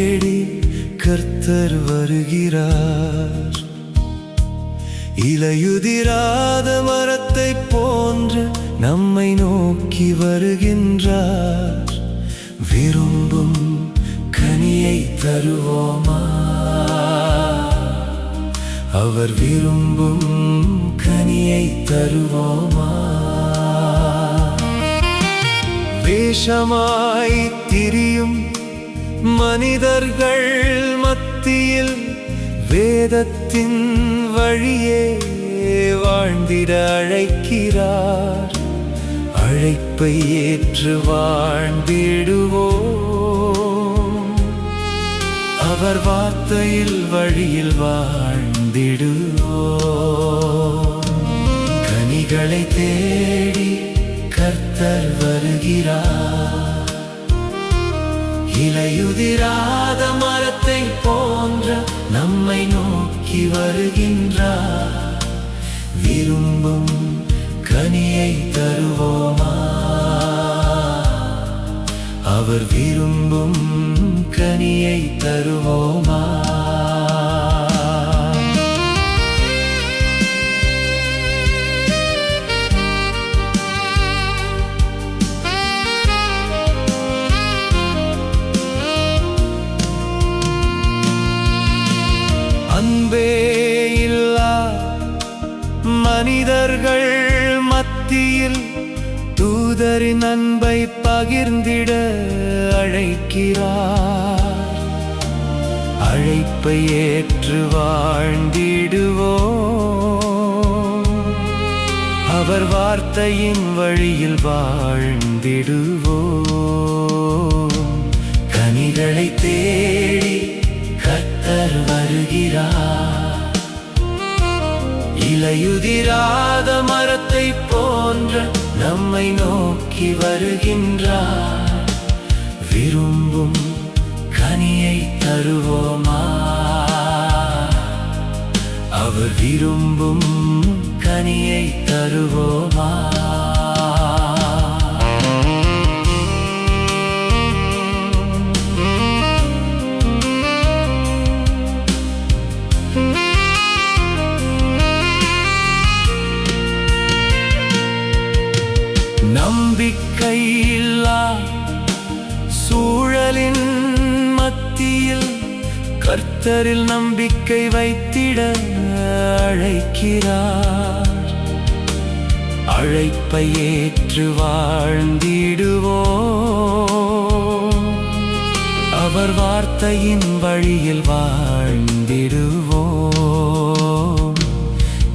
தேடி கர்த்தர் வருகிறார். இலையுதிராத மரத்தை போன்று நம்மை நோக்கி வருகின்றார். விரும்பும் கனியை தருவோமா? அவர் விரும்பும் கனியை தருவோமா? வேஷமாய் திரியும் மனிதர்கள் மத்தியில் வேதத்தின் வழியே வாழ்ந்திட அழைக்கிறார். அழைப்பை ஏற்று வாழ்ந்திடுவோம். அவர் வார்த்தையில் வழியில் வாழ்ந்திடுவோம். கனிகளை தேடி கர்த்தர் வருகிறார். இலையுதிராத மரத்தை போன்ற நம்மை நோக்கி வருகின்றார். விரும்பும் கனியை தருவோமா? அவர் விரும்பும் கனியை தருவோமா? அன்பே இல்லா மனிதர்கள் மத்தியில் தூதரின் அன்பை பகிர்ந்திட அழைக்கிறார். அழைப்பை ஏற்று வாழ்ந்திடுவோம். அவர் வார்த்தையின் வழியில் வாழ்ந்திடுவோம். கனிகளை தேடி கர்த்தர் வருகிறார். இலையுதிராத மரத்தை போன்ற நம்மை நோக்கி வருகின்றார். விரும்பும் கனியை தருவோமா? அவர் விரும்பும் கனியை தருவோமா? நம்பிக்கையில்லா சூழலின் மத்தியில் கர்த்தரில் நம்பிக்கை வைத்திட அழைக்கிறார். அழைப்பை ஏற்று வாழ்ந்திடுவோம். அவர் வார்த்தையின் வழியில் வாழ்ந்திடுவோம்.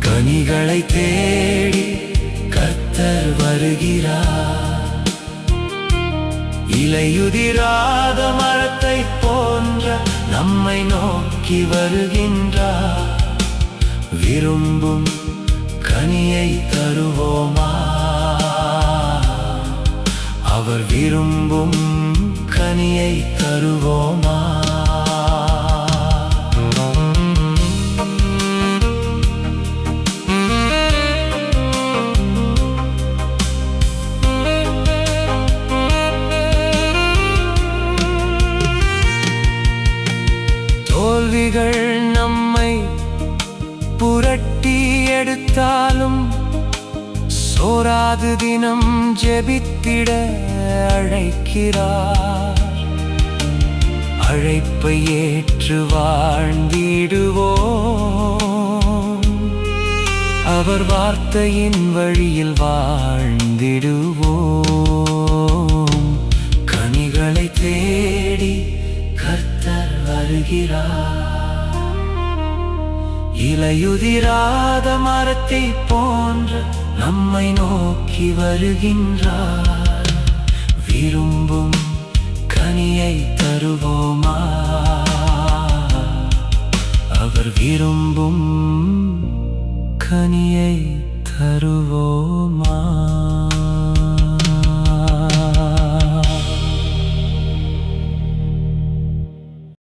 கனிகளை தேடி கர்த்தர் வருகிறார். இலையுதிராத மரத்தை போன்ற நம்மை நோக்கி வருகின்றார். விரும்பும் கனியை தருவோமா? அவர் விரும்பும் கனியை தருவோமா? தோல்விகள் நம்மை புரட்டி எடுத்தாலும் சோராது தினம் ஜெபித்திட அழைக்கிறார். அழைப்பை ஏற்று வாழ்ந்திடுவோம். அவர் வார்த்தையின் வழியில் வாழ்ந்திடுவோம். கனிகளை தேடி கர்த்தர் வருகிறார். இலையுதிராத மரத்தை போன்ற நம்மை நோக்கி வருகின்றார். விரும்பும் கனியை தருவோமா? அவர் விரும்பும் கனியை தருவோமா?